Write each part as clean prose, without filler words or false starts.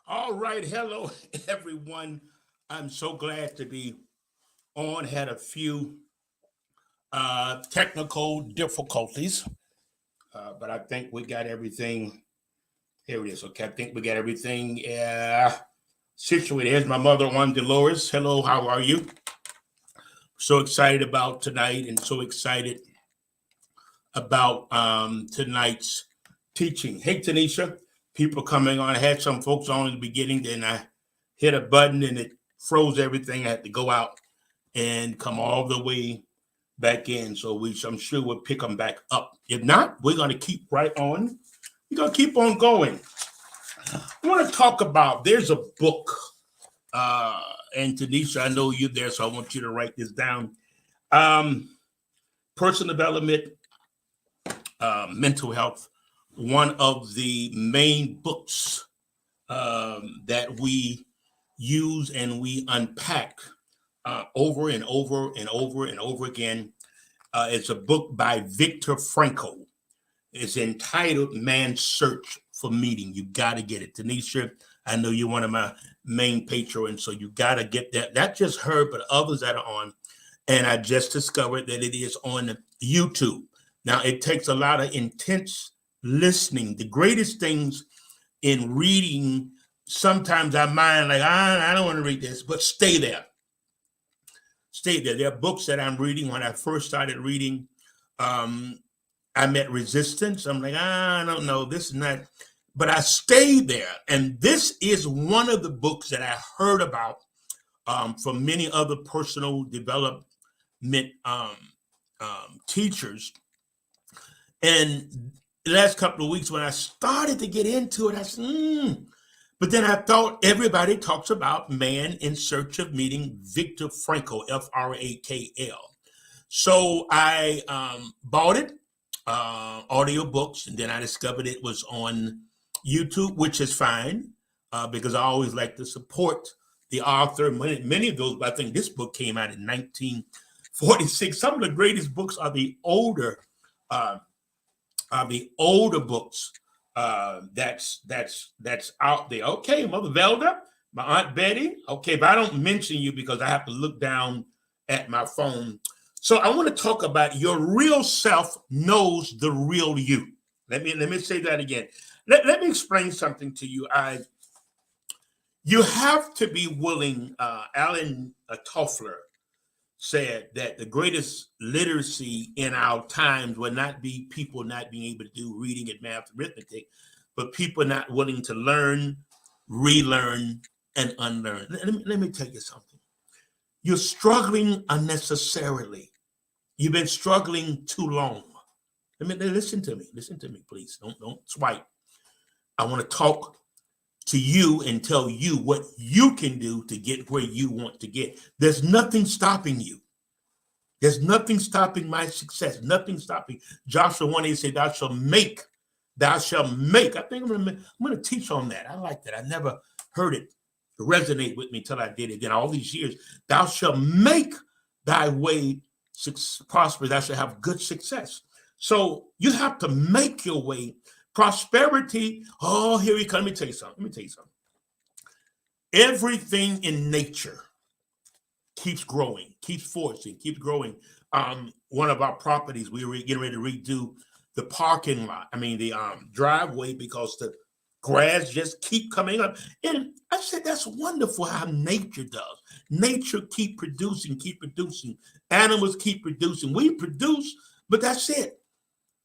All right, hello everyone. I'm so glad to be on. Had a few technical difficulties, but I think we got everything. Here it is. Okay, I think we got everything situated. Here's my mother, Juan Dolores. Hello, how are you? So excited about tonight, and so excited about tonight's teaching. Hey, Tanisha, people coming on. I had some folks on in the beginning, then I hit a button and it froze everything. I had to go out and come all the way back in. So I'm sure we'll pick them back up. If not, we're going to keep right on. We're going to keep on going. I want to talk about, there's a book, and Tanisha, I know you're there, so I want you to write this down. Personal development, mental health, one of the main books that we use and we unpack over and over and over and over again. It's a book by Viktor Frankl. It's entitled Man's Search for Meaning. You got to get it. Tanisha, I know you're one of my main patrons, so you got to get that. Not just her, but others that are on. And I just discovered that it is on YouTube. Now, it takes a lot of intense listening. The greatest things in reading, sometimes our mind, like, I don't want to read this, but stay there. Stay there. There are books that I'm reading. When I first started reading, I met resistance. I'm like, I don't know, this is not, but I stayed there. And this is one of the books that I heard about from many other personal development teachers. And the last couple of weeks when I started to get into it, I said, But then I thought everybody talks about Man in Search of Meaning, Viktor Frankl, Frankl. So I bought it, audiobooks, and then I discovered it was on YouTube, which is fine because I always like to support the author. Many of those, but I think this book came out in 1946. Some of the greatest books are the older books that's out there. Okay, Mother Velda, my Aunt Betty. Okay, but I don't mention you because I have to look down at my phone. So I want to talk about your real self knows the real you. Let me say that again. Let me explain something to you. You have to be willing. Alan Toffler said that the greatest literacy in our times would not be people not being able to do reading and math, arithmetic, but people not willing to learn, relearn, and unlearn. Let me tell you something. You're struggling unnecessarily. You've been struggling too long. Listen to me, please. Don't swipe. I want to talk to you and tell you what you can do to get where you want to get. There's nothing stopping you. There's nothing stopping my success. Nothing stopping. Joshua 1:8 said, thou shalt make. I think I'm going to teach on that. I like that. I never heard it resonate with me till I did it. Then all these years, thou shalt make thy way prosperous. Thou shalt have good success. So you have to make your way. Prosperity. Oh, here we come. Let me tell you something. Everything in nature keeps growing, keeps forcing, keeps growing. One of our properties, we were getting ready to redo the parking lot. The driveway, because the grass just keep coming up. And I said, that's wonderful how nature does. Nature keep producing. Animals keep producing. We produce, but that's it.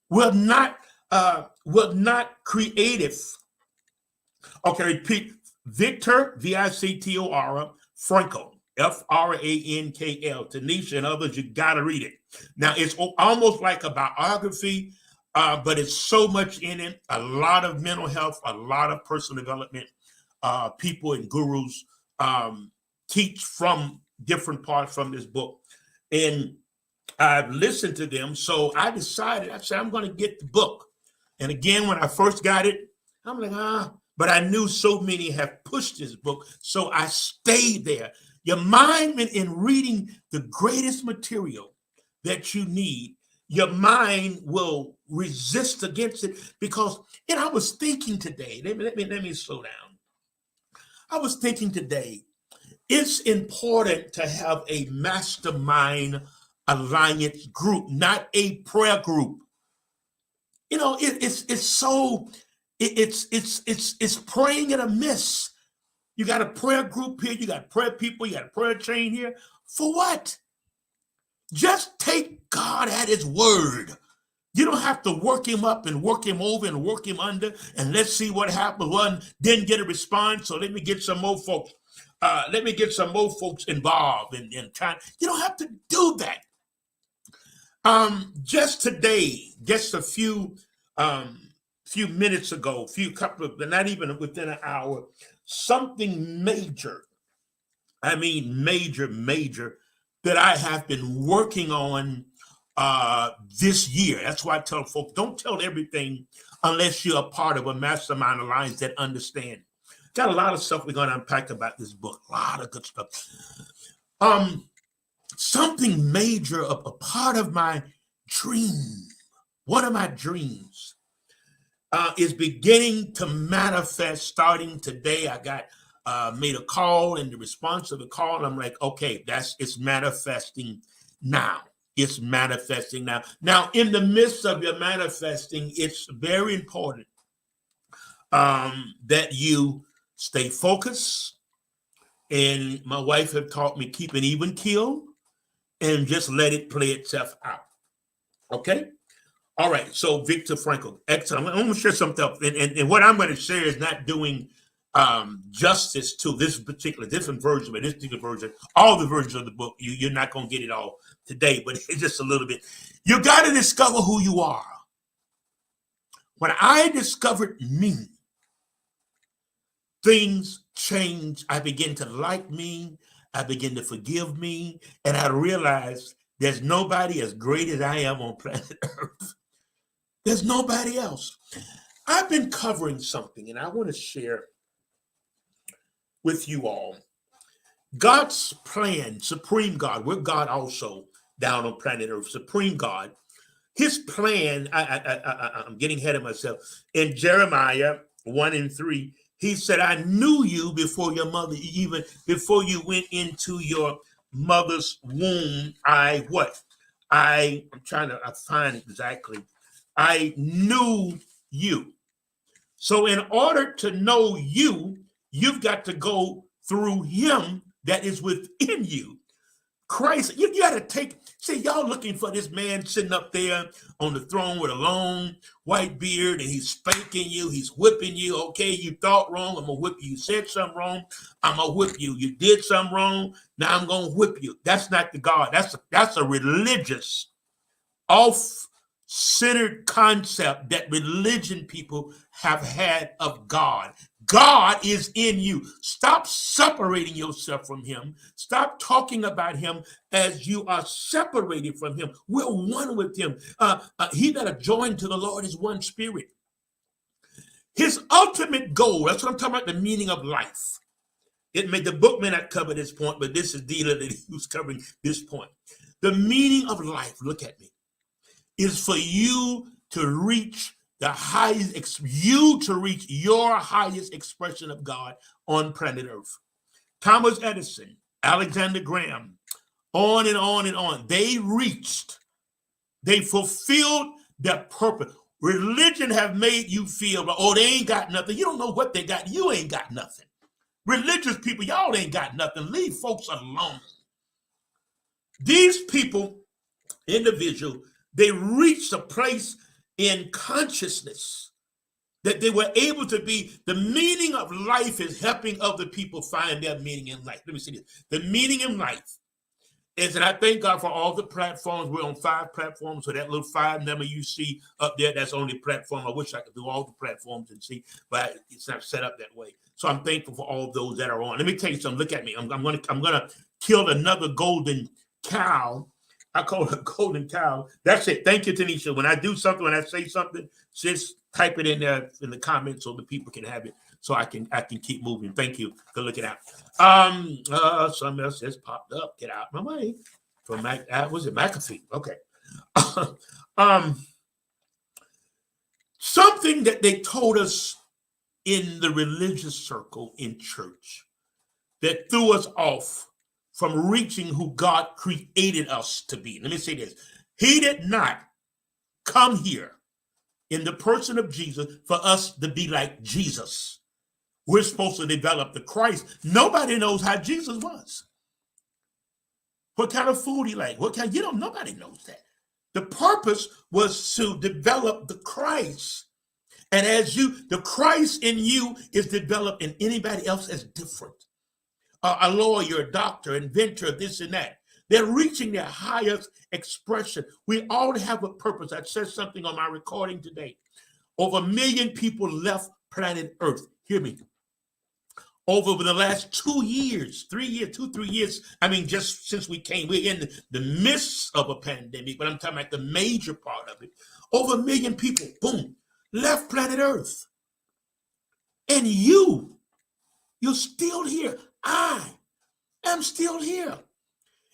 We're not creative. Okay, repeat. Viktor, Victor, Frankl, Frankl. Tanisha and others, you got to read it. Now, it's almost like a biography, but it's so much in it. A lot of mental health, a lot of personal development. People and gurus teach from different parts from this book. And I've listened to them. So I decided, I'm going to get the book. And again, when I first got it, I'm like, but I knew so many have pushed this book. So I stayed there. Your mind, in reading the greatest material that you need, your mind will resist against it because, I was thinking today, let me slow down. I was thinking today, it's important to have a mastermind alliance group, not a prayer group. It's praying in a miss. You got a prayer group here, you got prayer people, you got a prayer chain here. For what? Just take God at his word. You don't have to work him up and work him over and work him under and let's see what happens. One didn't get a response, so let me get some more folks. Let me get some more folks involved and try. You don't have to do that. Just today, just a few minutes ago, not even within an hour, something major. I mean, major that I have been working on this year. That's why I tell folks, don't tell everything unless you're a part of a mastermind alliance that understand. Got a lot of stuff we're going to unpack about this book. A lot of good stuff. Something major, a part of my dream, one of my dreams is beginning to manifest starting today. I got made a call, and the response of the call, I'm like, okay, it's manifesting now. It's manifesting now. Now, in the midst of your manifesting, it's very important that you stay focused. And my wife had taught me keep an even keel and just let it play itself out. Okay? All right. So Viktor Frankl, excellent. I'm going to share something else. And what I'm going to share is not doing justice to this particular different version, but this particular version, all the versions of the book, you're not going to get it all today, but it's just a little bit. You got to discover who you are. When I discovered me, things changed. I began to like me. I began to forgive me. And I realized there's nobody as great as I am on planet Earth. There's nobody else. I've been covering something, and I want to share with you all. God's plan, supreme God, we're God also down on planet Earth, supreme God. His plan, I'm getting ahead of myself. In Jeremiah 1:3, he said, I knew you before your mother, even before you went into your mother's womb. I'm trying to find exactly. I knew you. So in order to know you, you've got to go through him that is within you. Christ, you got to y'all looking for this man sitting up there on the throne with a long white beard, and he's spanking you, he's whipping you. Okay, you thought wrong, I'm gonna whip you. You said something wrong, I'm gonna whip you. You did something wrong, now I'm gonna whip you. That's not the God. That's a religious, off-centered concept that religion people have had of God. God is in you. Stop separating yourself from him. Stop talking about him as you are separated from him. We're one with him. He that are joined to the Lord is one spirit. His ultimate goal, that's what I'm talking about, the meaning of life. The book may not cover this point, but this is dealer that he was covering this point. The meaning of life, look at me, is for you to reach your highest expression of God on planet Earth. Thomas Edison, Alexander Graham, on and on and on. They fulfilled their purpose. Religion have made you feel, they ain't got nothing. You don't know what they got. You ain't got nothing. Religious people, y'all ain't got nothing. Leave folks alone. These people, individual, they reached a place in consciousness that they were able to be. The meaning of life is helping other people find their meaning in life. Let me see this. The meaning in life is, and I thank God for all the platforms. We're on 5 platforms, so that little 5 number you see up there, that's only platform. I wish I could do all the platforms and see, but it's not set up that way. So I'm thankful for all of those that are on. Let me tell you something. Look at me. I'm gonna kill another golden cow. I call it a golden cow. That's it. Thank you, Tanisha. When I do something, when I say something, just type it in there in the comments so the people can have it, so I can keep moving. Thank you. Go look it out. Something else just popped up. Get out my way. From was it McAfee? Okay. Something that they told us in the religious circle in church that threw us off from reaching who God created us to be. Let me say this. He did not come here in the person of Jesus for us to be like Jesus. We're supposed to develop the Christ. Nobody knows how Jesus was. What kind of food he liked. Nobody knows that. The purpose was to develop the Christ. And the Christ in you is developed in anybody else that's different. A lawyer, a doctor, inventor, this and that. They're reaching their highest expression. We all have a purpose. I said something on my recording today. Over 1 million people left planet Earth. Hear me. Over the last 2 years, 3 years, 2-3 years, just since we came, we're in the midst of a pandemic, but I'm talking about the major part of it. Over 1 million people, boom, left planet Earth. And you're still here. I am still here.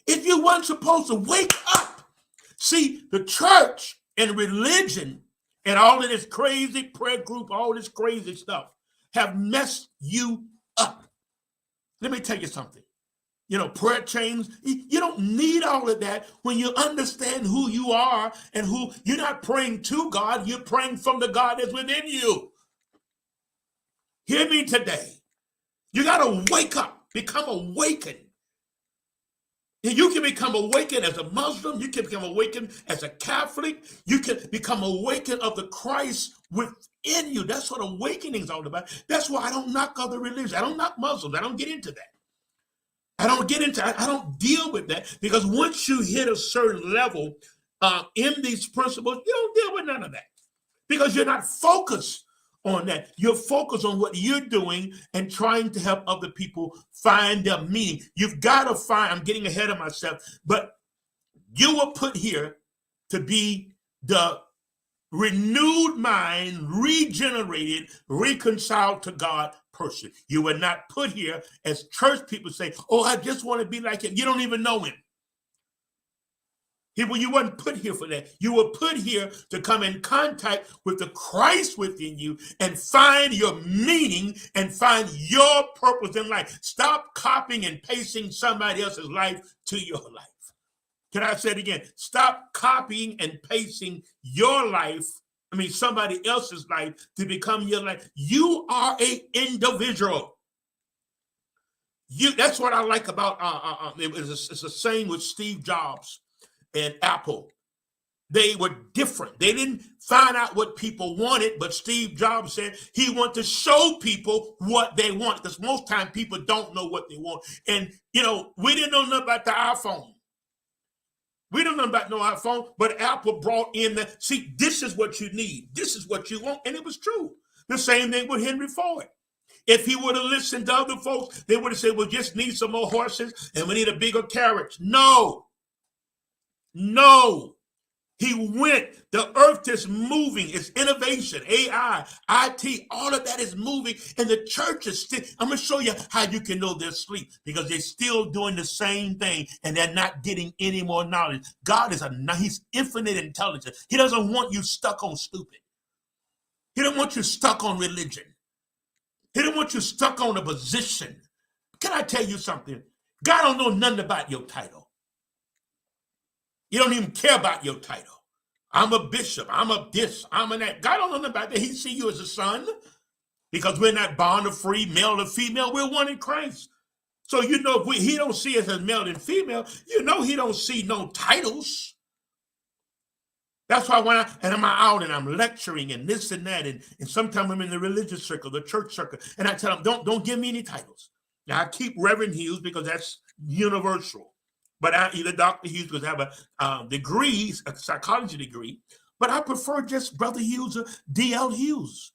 If you weren't supposed to wake up, see, the church and religion and all of this crazy prayer group, all this crazy stuff have messed you up. Let me tell you something. Prayer chains, you don't need all of that when you understand who you are and who you're not praying to God, you're praying from the God that's within you. Hear me today. You got to wake up, become awakened. You can become awakened as a Muslim. You can become awakened as a Catholic. You can become awakened of the Christ within you. That's what awakening is all about. That's why I don't knock other religions. I don't knock Muslims. I don't get into that. I don't deal with that, because once you hit a certain level in these principles, you don't deal with none of that, because you're not focused on that. You're focused on what you're doing and trying to help other people find their meaning. You've got to find, I'm getting ahead of myself, but you were put here to be the renewed mind, regenerated, reconciled to God person. You were not put here, as church people say, oh, I just want to be like him. You don't even know him. You weren't put here for that. You were put here to come in contact with the Christ within you and find your meaning and find your purpose in life. Stop copying and pasting somebody else's life to your life. Can I say it again? Stop copying and pasting your life, somebody else's life, to become your life. You are an individual. That's what I like about, it's a saying with Steve Jobs and Apple. They were different. They didn't find out what people wanted, but Steve Jobs said he wanted to show people what they want, because most time people don't know what they want. And, we didn't know nothing about the iPhone. We don't know about no iPhone, but Apple brought in this is what you need. This is what you want. And it was true. The same thing with Henry Ford. If he would have listened to other folks, they would have said, we just need some more horses and we need a bigger carriage. No. He went. The earth is moving. It's innovation, AI, IT, all of that is moving. And the church is still, I'm going to show you how you can know they're asleep, because they're still doing the same thing and they're not getting any more knowledge. God he's infinite intelligence. He doesn't want you stuck on stupid. He don't want you stuck on religion. He don't want you stuck on a position. Can I tell you something? God don't know nothing about your title. You don't even care about your title. I'm a bishop. I'm a this. I'm a that. God don't know nothing about that. He see you as a son, because we're not born of free, male or female. We're one in Christ. So, if he don't see us as male and female, he don't see no titles. That's why when I'm out and I'm lecturing and this and that, and sometimes I'm in the religious circle, the church circle, and I tell them, don't give me any titles. Now, I keep Reverend Hughes because that's universal. But either Dr. Hughes because I have a degree, a psychology degree, but I prefer just Brother Hughes or D.L. Hughes.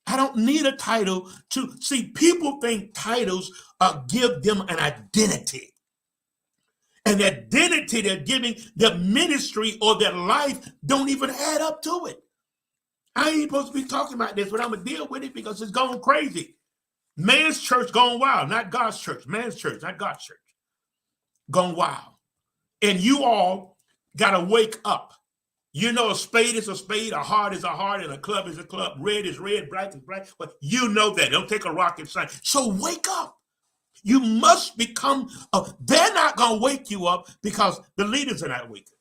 I don't need a title to see. People think titles give them an identity. And the identity they're giving their ministry or their life don't even add up to it. I ain't supposed to be talking about this, but I'm going to deal with it because it's going crazy. Man's church going wild, not God's church. Man's church, not God's church. Gone wild. And you all got to wake up. You know, a spade is a spade, a heart is a heart, and a club is a club. Red is red, black is black. But you know that. Don't take a rocket science. So wake up. You must become, they're not going to wake you up because the leaders are not waking.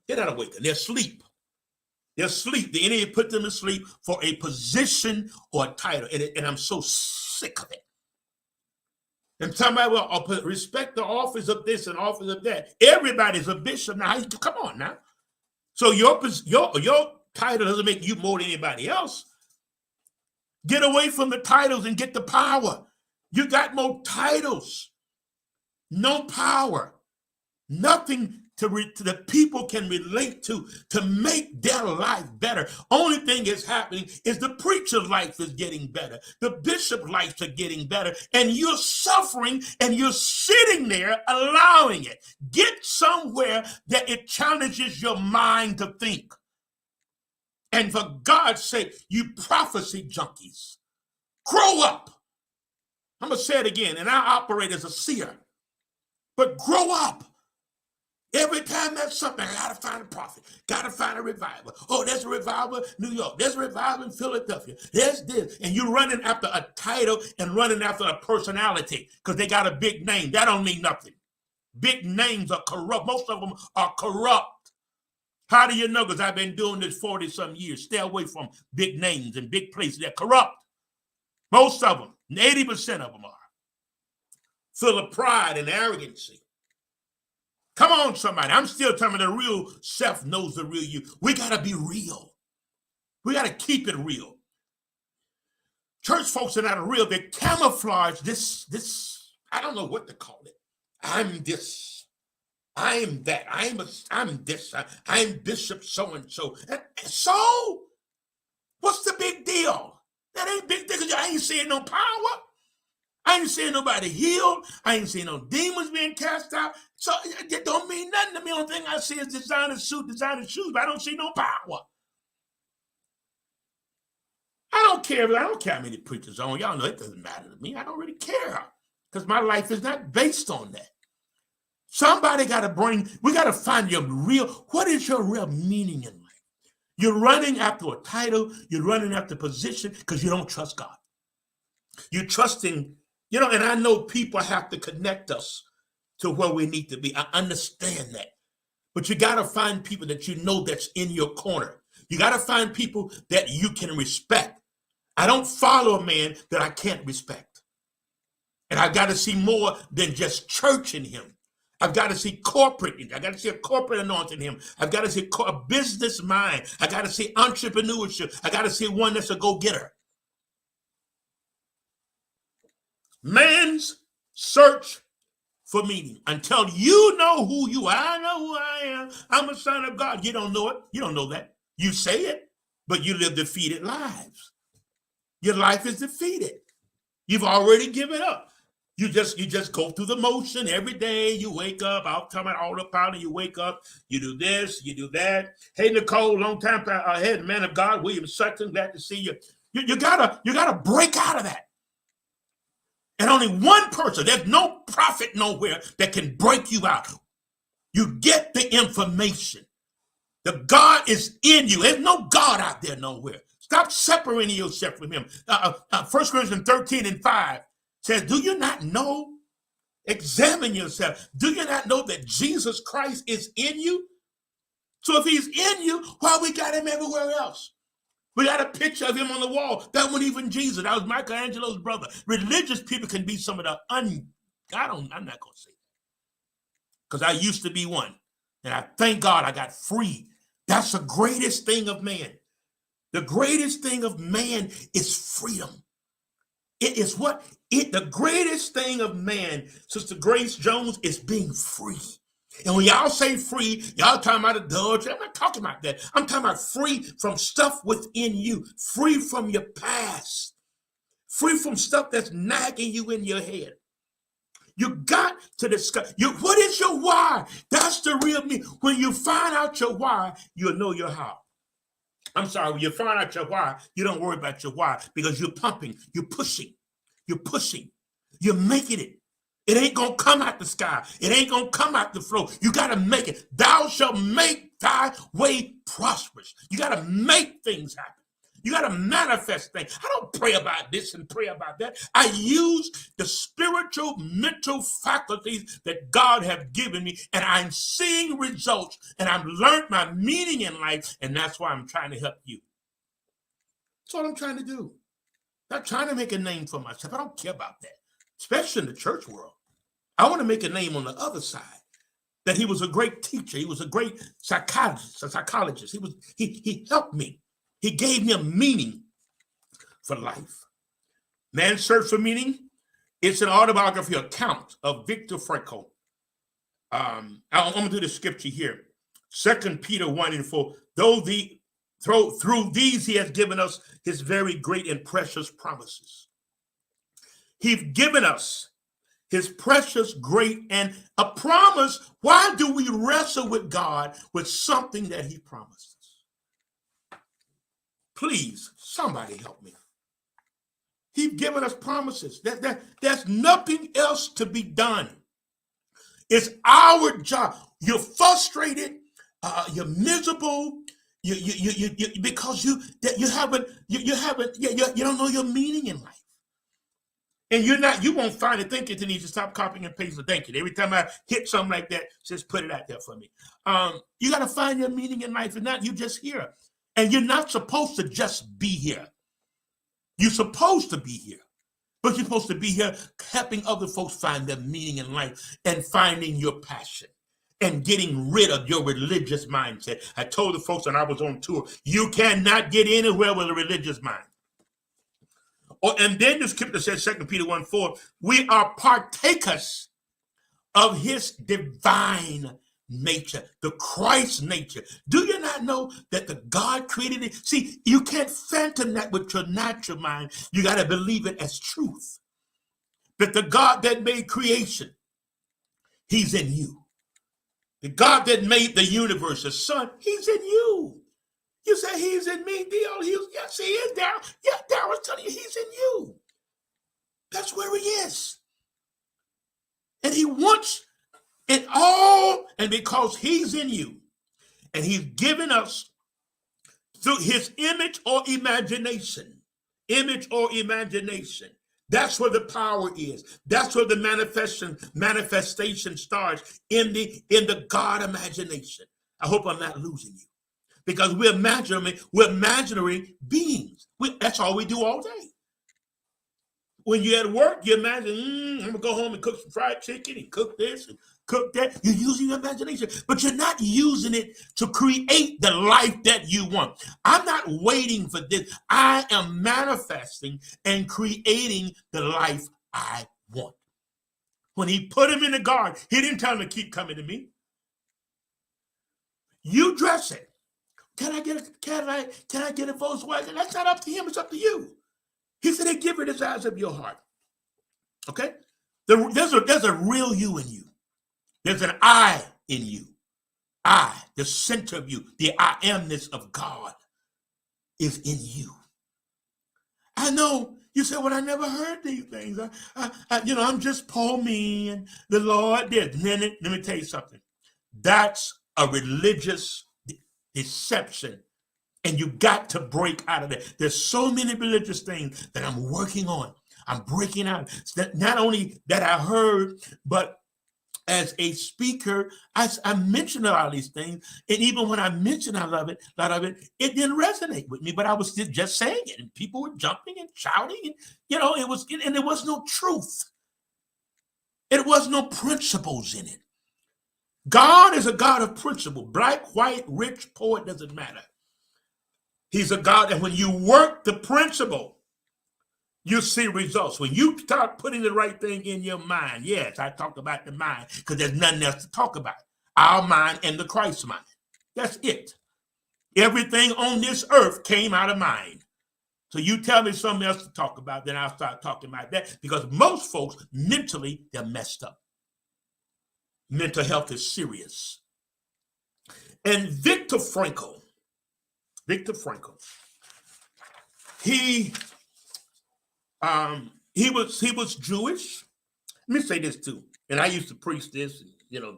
They're not awakened. They're asleep. They're asleep. The enemy put them to sleep for a position or a title. And I'm so sick of it. And somebody will respect the office of this and office of that. Everybody's a bishop now. Come on now. So your title doesn't make you more than anybody else. Get away from the titles and get the power. You got more titles, no power, nothing to the people can relate to make their life better. Only thing is happening is the preacher's life is getting better. The bishop's life is getting better. And you're suffering and you're sitting there allowing it. Get somewhere that it challenges your mind to think. And for God's sake, you prophecy junkies, grow up. I'm going to say it again, and I operate as a seer. But grow up. Every time there's something, I got to find a prophet. Got to find a revival. Oh, there's a revival in New York. There's a revival in Philadelphia. There's this. And you're running after a title and running after a personality because they got a big name. That don't mean nothing. Big names are corrupt. Most of them are corrupt. How do you know? Because I've been doing this 40-some years. Stay away from big names and big places. They're corrupt. Most of them. 80% of them are full of pride and arrogancy. Come on, somebody. I'm still telling you, the real self knows the real you. We got to be real. We got to keep it real. Church folks are not real. They camouflage this, I don't know what to call it. I'm this. I'm that. I'm this. I'm Bishop so-and-so. So, what's the big deal? That ain't big deal because I ain't seeing no power. I ain't seeing nobody healed. I ain't seeing no demons being cast out. So it don't mean nothing to me. The only thing I see is designer suit, designer shoes, but I don't see no power. I don't care how many preachers on. Y'all know it doesn't matter to me. I don't really care because my life is not based on that. Somebody got to we got to find what is your real meaning in life? You're running after a title. You're running after a position because you don't trust God. You're trusting, and I know people have to connect us to where we need to be. I understand that. But you got to find people that you know that's in your corner. You got to find people that you can respect. I don't follow a man that I can't respect. And I've got to see more than just church in him. I've got to see corporate. I got to see a corporate anointing in him. I've got to see a business mind. I got to see entrepreneurship. I got to see one that's a go-getter. Man's search for meaning. Until you know who you are. I know who I am. I'm a son of God. You don't know it. You don't know that. You say it, but you live defeated lives. Your life is defeated. You've already given up. You just go through the motion every day. You wake up. I'll come out all the power. You wake up. You do this. You do that. Hey, Nicole, long time ahead, man of God, William Sutton. Glad to see you. You gotta break out of that. And only one person. There's no prophet nowhere that can break you out. You get the information. The God is in you. There's no God out there nowhere. Stop separating yourself from him. 1 Corinthians 13:5 says, do you not know? Examine yourself. Do you not know that Jesus Christ is in you? So if he's in you, why we got him everywhere else? We got a picture of him on the wall. That wasn't even Jesus. That was Michelangelo's brother. Religious people can be some of the I'm not going to say that. Because I used to be one. And I thank God I got free. That's the greatest thing of man. The greatest thing of man is freedom. It is the greatest thing of man, Sister Grace Jones, is being free. And when y'all say free, y'all talking about adultery. I'm not talking about that. I'm talking about free from stuff within you, free from your past, free from stuff that's nagging you in your head. You got to discuss. What is your why? That's the real me. When you find out your why, you'll know your how. I'm sorry, when you find out your why, you don't worry about your why because you're pumping, you're pushing, you're making it. It ain't going to come out the sky. It ain't going to come out the floor. You got to make it. Thou shalt make thy way prosperous. You got to make things happen. You got to manifest things. I don't pray about this and pray about that. I use the spiritual, mental faculties that God has given me, and I'm seeing results, and I've learned my meaning in life, and that's why I'm trying to help you. That's all I'm trying to do. Not trying to make a name for myself. I don't care about that, especially in the church world. I want to make a name on the other side. That he was a great teacher. He was a great psychologist. He helped me. He gave me a meaning for life. Man's Search for Meaning. It's an autobiography account of Viktor Frankl. I'm going to do the scripture here. 2 Peter 1:4. Through these he has given us his very great and precious promises. He's given us his precious, great, and a promise. Why do we wrestle with God with something that he promised? Please, somebody help me. He's given us promises. There's nothing else to be done. It's our job. You're frustrated. You're miserable. Because you don't know your meaning in life. And you won't find it thinking to need to stop copying and pasting. Thank you. Every time I hit something like that, just put it out there for me. You got to find your meaning in life, and not you just here. And you're not supposed to just be here. You're supposed to be here. But you're supposed to be here helping other folks find their meaning in life and finding your passion and getting rid of your religious mindset. I told the folks when I was on tour, you cannot get anywhere with a religious mind. And then the scripture says, 2 Peter 1:4, we are partakers of his divine nature, the Christ nature. Do you not know that the God created it? See, you can't phantom that with your natural mind. You got to believe it as truth. That the God that made creation, he's in you. The God that made the universe, the sun, he's in you. You say he's in me, D.L. Yes, he is, Darryl. Yeah, Darryl's telling you he's in you. That's where he is. And he wants it all, and because he's in you, and he's given us through his image or imagination. That's where the power is. That's where the manifestation starts in the God imagination. I hope I'm not losing you. Because we're imaginary beings. That's all we do all day. When you're at work, you imagine, I'm going to go home and cook some fried chicken and cook this and cook that. You're using your imagination, but you're not using it to create the life that you want. I'm not waiting for this. I am manifesting and creating the life I want. When he put him in the garden, he didn't tell him to keep coming to me. You dress it. Can I get a Cadillac? Can I get a Volkswagen? That's not up to him. It's up to you. He said, "They give her the desires of your heart." Okay? There's a real you in you. There's an I in you. I, the center of you, the I amness of God is in you. I know you say, "Well, I never heard these things. I'm just poor me, and the Lord did." Let me tell you something. That's a religious deception, and you got to break out of that. There's so many religious things that I'm working on. I'm breaking out. Not only that I heard, but as a speaker, I mentioned a lot of these things, and even when I mentioned a lot of it, it didn't resonate with me. But I was just saying it, and people were jumping and shouting, and there was no truth. There was no principles in it. God is a God of principle. Black, white, rich, poor, it doesn't matter. He's a God that when you work the principle, you see results. When you start putting the right thing in your mind, yes, I talk about the mind because there's nothing else to talk about. Our mind and the Christ mind. That's it. Everything on this earth came out of mind. So you tell me something else to talk about, then I'll start talking about that, because most folks mentally, they're messed up. Mental health is serious. And Viktor Frankl, he was Jewish. Let me say this too, and I used to preach this,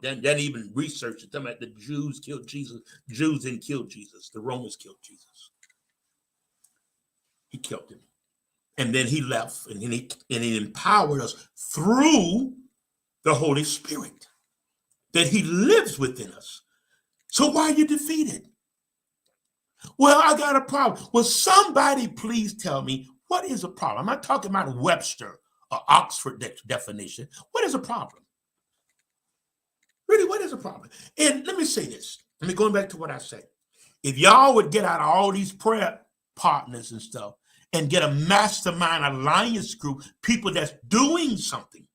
then even research it. Talking about the Jews killed Jesus. Jews didn't kill Jesus. The Romans killed Jesus. He killed him. And then he left, and he empowered us through the Holy Spirit, that he lives within us. So why are you defeated? Well, I got a problem. Well, somebody please tell me, what is a problem? I'm not talking about Webster or Oxford definition. What is a problem? Really, what is a problem? And let me say this. Let me go back to what I said. If y'all would get out of all these prayer partners and stuff and get a mastermind alliance group, people that's doing something,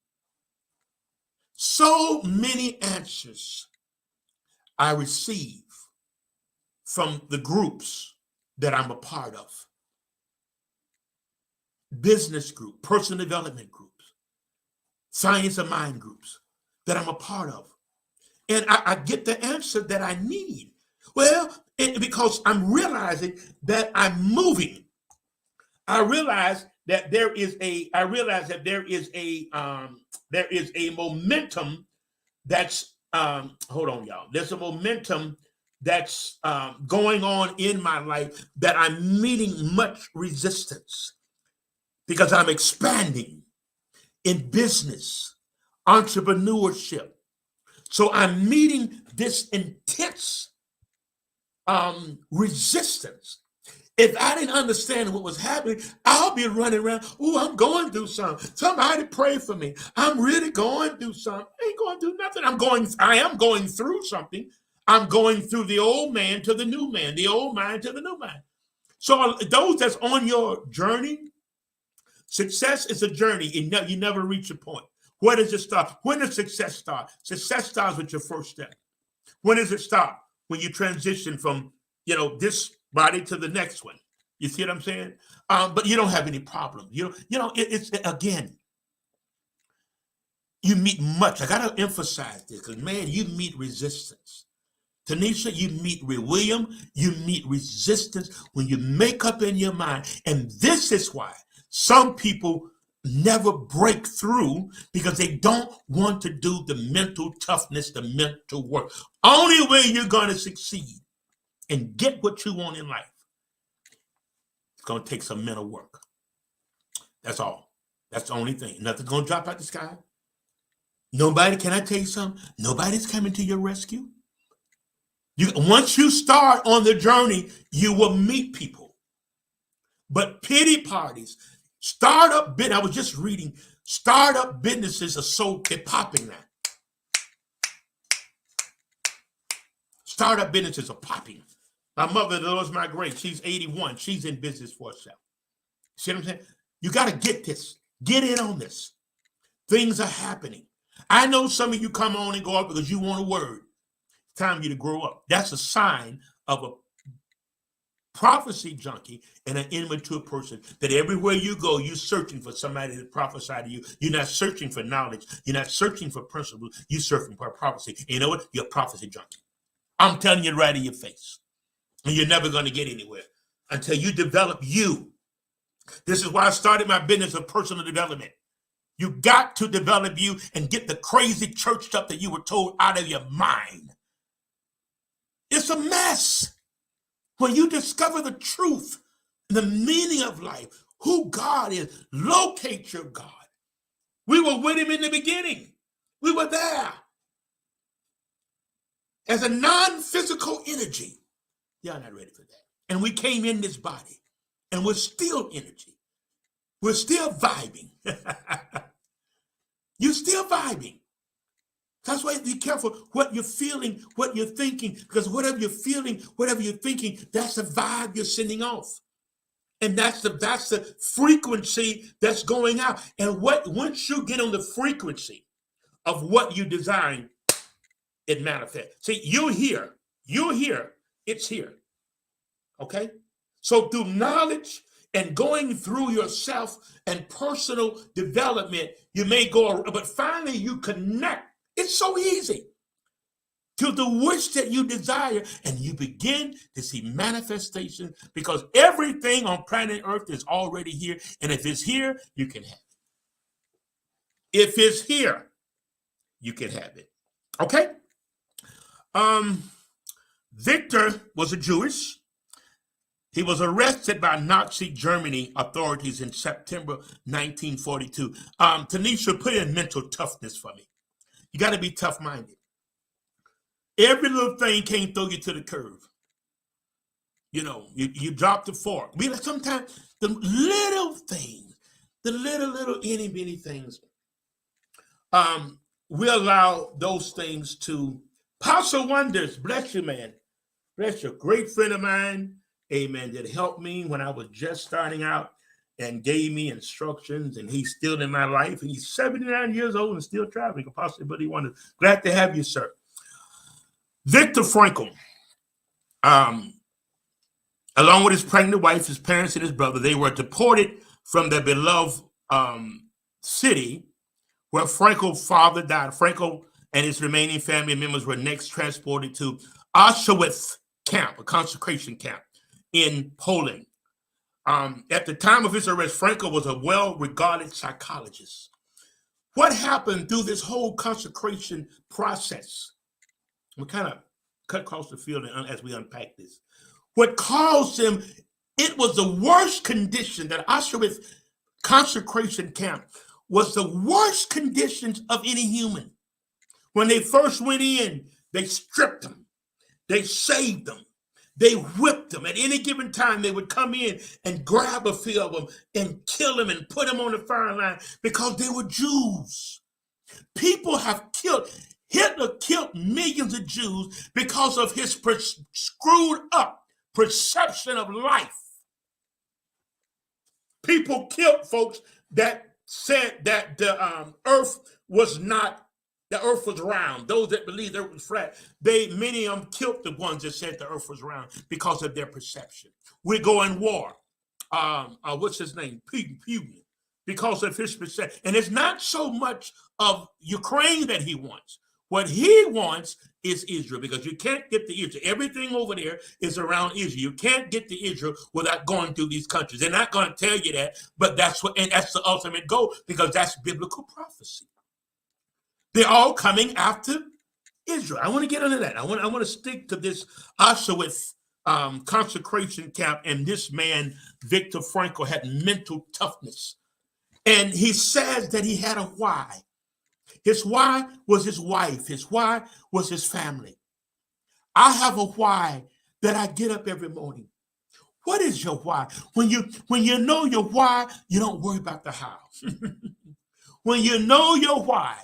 so many answers I receive from the groups that I'm a part of. Business group, personal development groups, science of mind groups that I'm a part of. And I get the answer that I need. Well, because I'm realizing that I'm moving. I realize that there is a momentum that's hold on, y'all. There's a momentum that's going on in my life that I'm meeting much resistance because I'm expanding in business, entrepreneurship. So I'm meeting this intense resistance. If I didn't understand what was happening, I'll be running around. Oh, I'm going through something. Somebody pray for me. I'm really going through something. I ain't going through nothing. I am going through something. I'm going through the old man to the new man, the old mind to the new mind. So those that's on your journey, success is a journey. You never reach a point. Where does it start? When does success start? Success starts with your first step. When does it start? When you transition from, this body to the next one. You see what I'm saying? But you don't have any problem. It's again, you meet much. I got to emphasize this because, man, you meet resistance. Tanisha, you meet William, you meet resistance when you make up in your mind. And this is why some people never break through, because they don't want to do the mental toughness, the mental work. Only way you're going to succeed and get what you want in life, it's going to take some mental work. That's all. That's the only thing. Nothing's going to drop out the sky. Nobody, can I tell you something? Nobody's coming to your rescue. Once you start on the journey, you will meet people. But pity parties, startup business, I was just reading, startup businesses they're popping now. Startup businesses are popping. My mother, the Lord's my grace, she's 81. She's in business for herself. See what I'm saying? You got to get this. Get in on this. Things are happening. I know some of you come on and go up because you want a word. It's time for you to grow up. That's a sign of a prophecy junkie and an immature person, that everywhere you go, you're searching for somebody to prophesy to you. You're not searching for knowledge. You're not searching for principles. You're searching for prophecy. And you know what? You're a prophecy junkie. I'm telling you right in your face. And you're never going to get anywhere until you develop you. This is why I started my business of personal development. You got to develop you and get the crazy church stuff that you were told out of your mind. It's a mess. When you discover the truth, the meaning of life, who God is, locate your God. We were with him in the beginning. We were there as a non-physical energy. Y'all not ready for that. And we came in this body, and we're still energy. We're still vibing. You're still vibing. That's why be careful what you're feeling, what you're thinking, because whatever you're feeling, whatever you're thinking, that's the vibe you're sending off. And that's the frequency that's going out. And once you get on the frequency of what you design, it manifests. See, you're here, it's here. Okay? So through knowledge and going through yourself and personal development, you may go, but finally you connect. It's so easy to the wish that you desire, and you begin to see manifestation, because everything on planet Earth is already here. And if it's here, you can have it. If it's here, you can have it. Okay. Victor was a Jewish. He was arrested by Nazi Germany authorities in September 1942. Tanisha, put in mental toughness for me. You got to be tough-minded. Every little thing can't throw you to the curve. You know, you drop the fork. Sometimes the little things, the little itty bitty things, we allow those things to. Apostle Wonders, bless you, man. Bless you. Great friend of mine, amen, that helped me when I was just starting out and gave me instructions, and he's still in my life, and he's 79 years old and still traveling. Apostle Buddy Wonders. Glad to have you, sir. Victor Frankl, along with his pregnant wife, his parents, and his brother, they were deported from their beloved city where Frankl's father died. Frankl and his remaining family members were next transported to Auschwitz camp, a concentration camp in Poland. At the time of his arrest, Frankl was a well-regarded psychologist. What happened through this whole concentration process? We kind of cut across the field as we unpack this. What caused him, it was the worst condition, that Auschwitz concentration camp was the worst conditions of any human. When they first went in, they stripped them. They saved them. They whipped them. At any given time, they would come in and grab a few of them and kill them and put them on the firing line because they were Jews. People have killed. Hitler killed millions of Jews because of his screwed up perception of life. People killed folks that said that the earth was round. Those that believed the earth was flat, many of them killed the ones that said the earth was round because of their perception. We go in war. What's his name? Putin. Because of his perception. And it's not so much of Ukraine that he wants. What he wants is Israel, because you can't get to Israel. Everything over there is around Israel. You can't get to Israel without going through these countries. They're not going to tell you that, but that's the ultimate goal, because that's biblical prophecy. They're all coming after Israel. I want to get into that. I want to stick to this Auschwitz concentration camp, and this man, Victor Frankl, had mental toughness. And he says that he had a why. His why was his wife. His why was his family. I have a why that I get up every morning. What is your why? When you know your why, you don't worry about the how. When you know your why,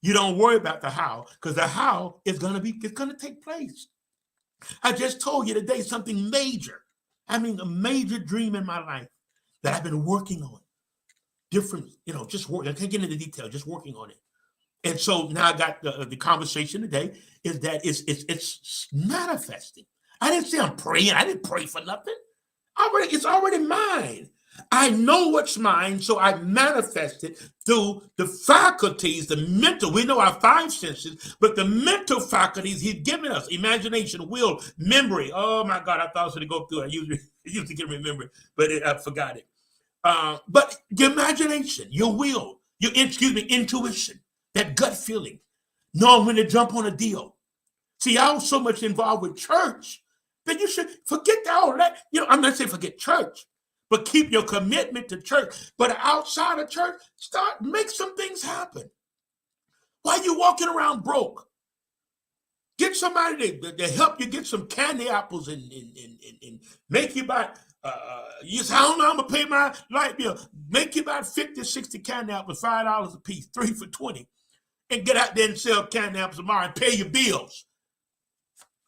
you don't worry about the how, because the how is going to take place. I just told you today something major. I mean, a major dream in my life that I've been working on. Different, just work. I can't get into detail, just working on it. And so now I got the conversation today is that it's manifesting. I didn't say I'm praying. I didn't pray for nothing. It's already mine. I know what's mine, so I manifest it through the faculties, the mental. We know our five senses, but the mental faculties he's given us: imagination, will, memory. Oh my God, I thought I was going to go through it. I usually can remember it, but I forgot it. But your imagination, your will, intuition, that gut feeling, knowing when to jump on a deal. See, I was so much involved with church that you should forget all that. I'm not saying forget church, but keep your commitment to church. But outside of church, make some things happen. Why are you walking around broke? Get somebody to help you get some candy apples and make you buy. You say, I don't know, I'm going to pay my light bill. Make you about 50, 60 candy apples, $5 a piece, 3 for $20. And get out there and sell candy apples tomorrow and pay your bills.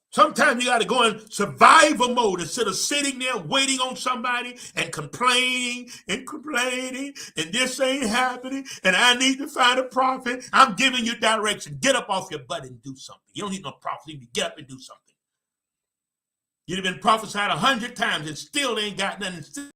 Sometimes you got to go in survival mode instead of sitting there waiting on somebody and complaining, and this ain't happening, and I need to find a prophet. I'm giving you direction. Get up off your butt and do something. You don't need no prophet. You get up and do something. You've been prophesied 100 times and still ain't got nothing.